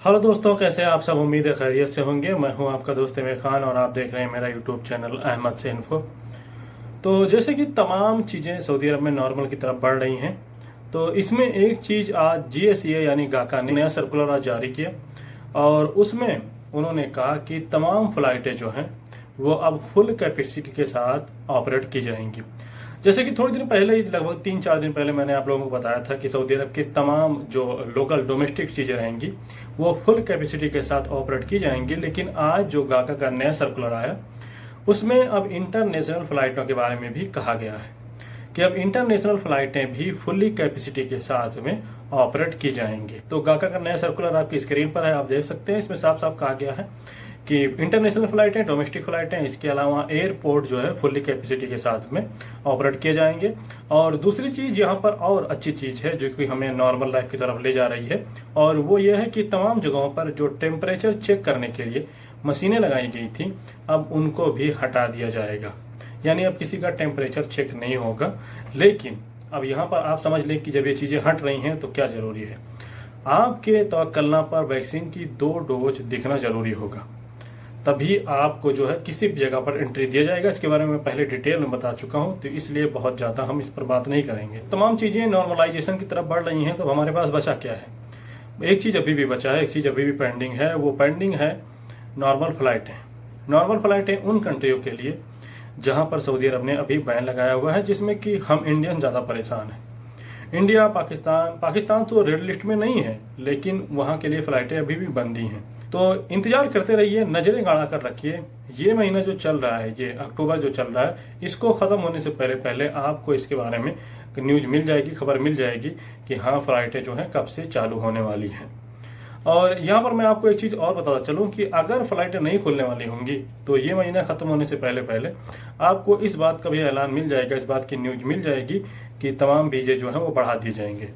Hello दोस्तों, कैसे हैं आप सब। उम्मीद है खैरियत से होंगे। मैं हूं आपका दोस्त इमरान खान और आप देख रहे हैं मेरा यूट्यूब चैनल अहमद से इन्फो। तो जैसे कि तमाम चीज़ें सऊदी अरब में नॉर्मल की तरफ बढ़ रही हैं, तो इसमें एक चीज़ आज GSEA यानी गाका ने नया सर्कुलर आज जारी किया और उसमें उन्होंने कहा कि तमाम फ्लाइटें जो हैं वो अब फुल कैपेसिटी के साथ ऑपरेट की जाएंगी। जैसे कि थोड़े दिन पहले ही, लगभग 3-4 दिन पहले मैंने आप लोगों को बताया था कि सऊदी अरब की तमाम जो लोकल डोमेस्टिक चीज़ें रहेंगी वो फुल कैपेसिटी के साथ ऑपरेट की जाएंगी। लेकिन आज जो गाका का नया सर्कुलर आया उसमें अब इंटरनेशनल फ्लाइटों के बारे में भी कहा गया है कि अब इंटरनेशनल फ्लाइटें भी फुल्ली कैपेसिटी के साथ में ऑपरेट की जाएंगी। तो गाका का नया सर्कुलर आपकी स्क्रीन पर है, आप देख सकते हैं। इसमें साफ साफ कहा गया है कि इंटरनेशनल फ्लाइटें, डोमेस्टिक फ्लाइटें, इसके अलावा एयरपोर्ट जो है फुल्ली कैपेसिटी के साथ में ऑपरेट किए जाएंगे। और दूसरी चीज़ यहाँ पर और अच्छी चीज़ है जो कि हमें नॉर्मल लाइफ की तरफ ले जा रही है, और वो ये है कि तमाम जगहों पर जो टेम्परेचर चेक करने के लिए मशीनें लगाई गई थी अब उनको भी हटा दिया जाएगा। यानी अब किसी का टेम्परेचर चेक नहीं होगा। लेकिन अब यहाँ पर आप समझ लें कि जब ये चीज़ें हट रही हैं तो क्या ज़रूरी है। आपके तवक्कलना पर वैक्सीन की 2 डोज दिखना ज़रूरी होगा, तभी आपको जो है किसी भी जगह पर एंट्री दिया जाएगा। इसके बारे में मैं पहले डिटेल में बता चुका हूं, तो इसलिए बहुत ज़्यादा हम इस पर बात नहीं करेंगे। तमाम चीज़ें नॉर्मलाइजेशन की तरफ बढ़ रही हैं, तो हमारे पास बचा क्या है। एक चीज़ अभी भी बचा है, एक चीज़ अभी भी पेंडिंग है। वो पेंडिंग है नॉर्मल फ्लाइटें। नॉर्मल फ्लाइटें उन कंट्रियों के लिए जहां पर सऊदी अरब ने अभी बैन लगाया हुआ है, जिसमें कि हम इंडियन ज़्यादा परेशान हैं। इंडिया, पाकिस्तान तो रेड लिस्ट में नहीं है, लेकिन वहां के लिए फ्लाइटें अभी भी बंदी हैं। तो इंतजार करते रहिए, नजरें गाड़ा कर रखिए। ये महीना जो चल रहा है, ये अक्टूबर जो चल रहा है, इसको खत्म होने से पहले पहले आपको इसके बारे में न्यूज मिल जाएगी, खबर मिल जाएगी कि हाँ फ्लाइटें जो हैं कब से चालू होने वाली हैं। और यहाँ पर मैं आपको एक चीज़ और बताता चलूँ कि अगर फ्लाइटें नहीं खुलने वाली होंगी तो ये महीना खत्म होने से पहले पहले आपको इस बात का भी ऐलान मिल जाएगा, इस बात की न्यूज मिल जाएगी कि तमाम वीजे जो हैं वो बढ़ा दिए जाएंगे।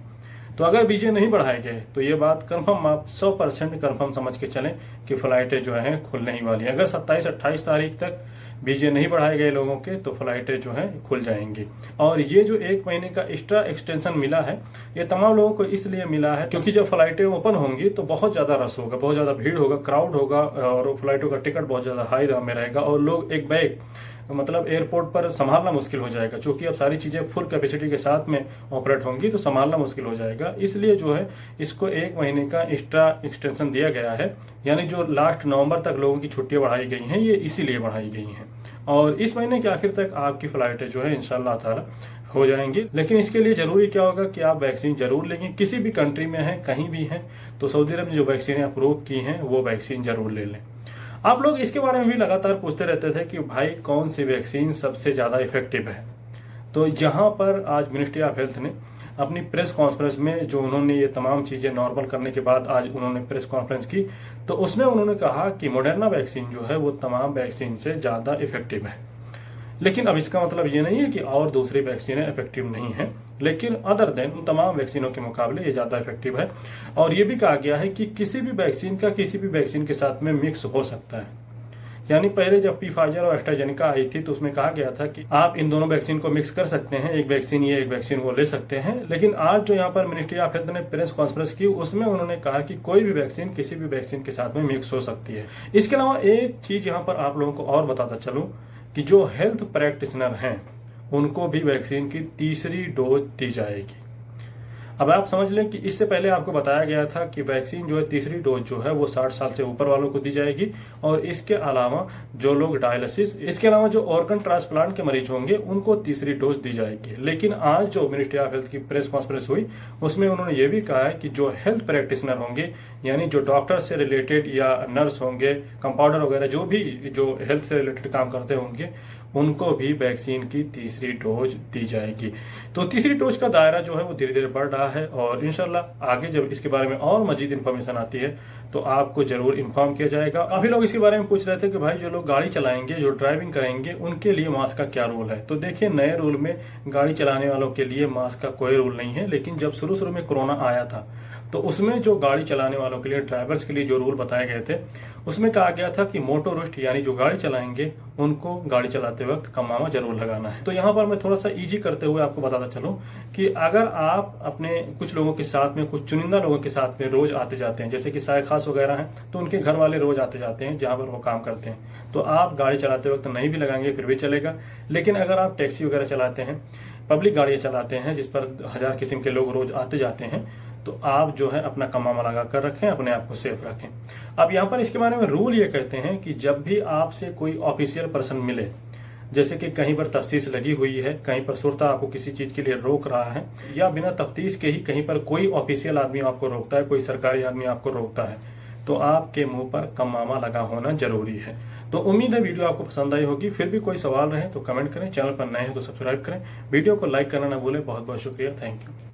तो अगर वीजे नहीं बढ़ाए गए तो ये बात कंफर्म, आप 100% कंफर्म समझ के चलें कि फ्लाइटें जो हैं खुलने ही वाली हैं। अगर 27-28 तारीख तक वीजे नहीं बढ़ाए गए लोगों के तो फ्लाइटें जो हैं खुल जाएंगी। और ये जो 1 महीने का एक्स्ट्रा एक्सटेंशन मिला है, ये तमाम लोगों को इसलिए मिला है क्योंकि जब फ्लाइटें ओपन होंगी तो बहुत ज़्यादा रश होगा, बहुत ज़्यादा भीड़ होगा, क्राउड होगा, और फ्लाइटों का टिकट बहुत ज़्यादा हाई दाम में रहेगा और लोग एक बैग मतलब एयरपोर्ट पर संभालना मुश्किल हो जाएगा। क्योंकि अब सारी चीज़ें फुल कैपेसिटी के साथ में ऑपरेट होंगी तो संभालना मुश्किल हो जाएगा। इसलिए जो है इसको 1 महीने का एक्स्ट्रा एक्सटेंशन दिया गया है। यानी जो लास्ट नवंबर तक लोगों की छुट्टियां बढ़ाई गई हैं, ये इसीलिए बढ़ाई गई हैं। और इस महीने के आखिर तक आपकी फ्लाइटें जो है इंशाल्लाह ताला हो जाएंगी। लेकिन इसके लिए जरूरी क्या होगा कि आप वैक्सीन जरूर लेंगे। किसी भी कंट्री में हैं, कहीं भी हैं, तो सऊदी अरब ने जो वैक्सीन अप्रूव की हैं वो वैक्सीन जरूर ले लें। आप लोग इसके बारे में भी लगातार पूछते रहते थे कि भाई कौन सी वैक्सीन सबसे ज़्यादा इफेक्टिव है। तो यहाँ पर आज मिनिस्ट्री ऑफ हेल्थ ने अपनी प्रेस कॉन्फ्रेंस में जो उन्होंने ये तमाम चीज़ें नॉर्मल करने के बाद आज उन्होंने प्रेस कॉन्फ्रेंस की, तो उसमें उन्होंने कहा कि मॉडर्ना वैक्सीन जो है वो तमाम वैक्सीन से ज़्यादा इफेक्टिव है। लेकिन अब इसका मतलब ये नहीं है कि और दूसरी वैक्सीनें इफेक्टिव नहीं हैं, लेकिन अदर देन उन तमाम वैक्सीनों के मुकाबले ये ज़्यादा इफेक्टिव है। और ये भी कहा गया है कि किसी भी वैक्सीन का किसी भी वैक्सीन के साथ में मिक्स हो सकता है। यानी पहले जब फाइजर और एस्ट्राजेनेका आई थी तो उसमें कहा गया था कि आप इन दोनों वैक्सीन को मिक्स कर सकते हैं, एक वैक्सीन ये एक वैक्सीन वो ले सकते हैं। लेकिन आज जो यहाँ पर मिनिस्ट्री ऑफ हेल्थ ने प्रेस कॉन्फ्रेंस की, उसमें उन्होंने कहा कि कोई भी वैक्सीन किसी भी वैक्सीन के साथ में मिक्स हो सकती है। इसके अलावा एक चीज यहाँ पर आप लोगों को और बताता चलूँ कि जो हेल्थ प्रैक्टिशनर हैं उनको भी वैक्सीन की 3री डोज दी जाएगी। अब आप समझ लें कि इससे पहले आपको बताया गया था कि वैक्सीन जो है 3री डोज जो है वो 60 साल से ऊपर वालों को दी जाएगी, और इसके अलावा जो लोग डायलिसिस, इसके अलावा जो ऑर्गन ट्रांसप्लांट के मरीज होंगे उनको 3री डोज दी जाएगी। लेकिन आज जो मिनिस्ट्री ऑफ हेल्थ की प्रेस कॉन्फ्रेंस हुई उसमें उन्होंने ये भी कहा है कि जो हेल्थ प्रैक्टिशनर होंगे, यानी जो डॉक्टर से रिलेटेड या नर्स होंगे, कंपाउंडर वगैरह, जो भी जो हेल्थ से रिलेटेड काम करते होंगे, उनको भी वैक्सीन की 3री डोज दी जाएगी। तो 3री डोज का दायरा जो है वो धीरे धीरे बढ़ रहा है, और इंशाल्लाह आगे जब इसके बारे में और मजीद इन्फॉर्मेशन आती है तो आपको जरूर इन्फॉर्म किया जाएगा। काफी लोग इसके बारे में पूछ रहे थे कि भाई जो लोग गाड़ी चलाएंगे, जो ड्राइविंग करेंगे, उनके लिए मास्क का क्या रूल है। तो देखिए, नए रूल में गाड़ी चलाने वालों के लिए मास्क का कोई रूल नहीं है। लेकिन जब शुरू शुरू में कोरोना आया था तो उसमें जो गाड़ी चलाने वालों के लिए, ड्राइवर्स के लिए जो रूल बताए गए थे, उसमें कहा गया था कि मोटोरिस्ट यानी जो गाड़ी चलाएंगे उनको गाड़ी चलाते वक्त कमामा जरूर लगाना है। तो यहाँ पर मैं थोड़ा सा इजी करते हुए आपको बताता चलूं कि अगर आप अपने कुछ लोगों के साथ में, कुछ चुनिंदा लोगों के साथ में रोज आते जाते हैं, जैसे कि साय खास वगैरह हैं, तो उनके घर वाले रोज आते जाते हैं जहां पर वो काम करते हैं, तो आप गाड़ी चलाते वक्त नहीं भी लगाएंगे फिर भी चलेगा। लेकिन अगर आप टैक्सी वगैरह चलाते हैं, पब्लिक गाड़ियां चलाते हैं जिस पर 1000 किस्म के लोग रोज आते जाते हैं, तो आप जो है अपना कमामा लगा कर रखें, अपने आप को सेफ रखें। अब यहाँ पर इसके बारे में रूल ये कहते हैं कि जब भी आपसे कोई ऑफिशियल पर्सन मिले, जैसे कि कहीं पर तफ्तीश लगी हुई है, कहीं पर सुरता आपको किसी चीज के लिए रोक रहा है, या बिना तफ्तीश के ही कहीं पर कोई ऑफिशियल आदमी आपको रोकता है, कोई सरकारी आदमी आपको रोकता है, तो आपके मुंह पर कमामा लगा होना जरूरी है। तो उम्मीद है वीडियो आपको पसंद आई होगी। फिर भी कोई सवाल रहे तो कमेंट करें, चैनल पर नए हैं तो सब्सक्राइब करें, वीडियो को लाइक करना ना भूलें। बहुत बहुत शुक्रिया, थैंक यू।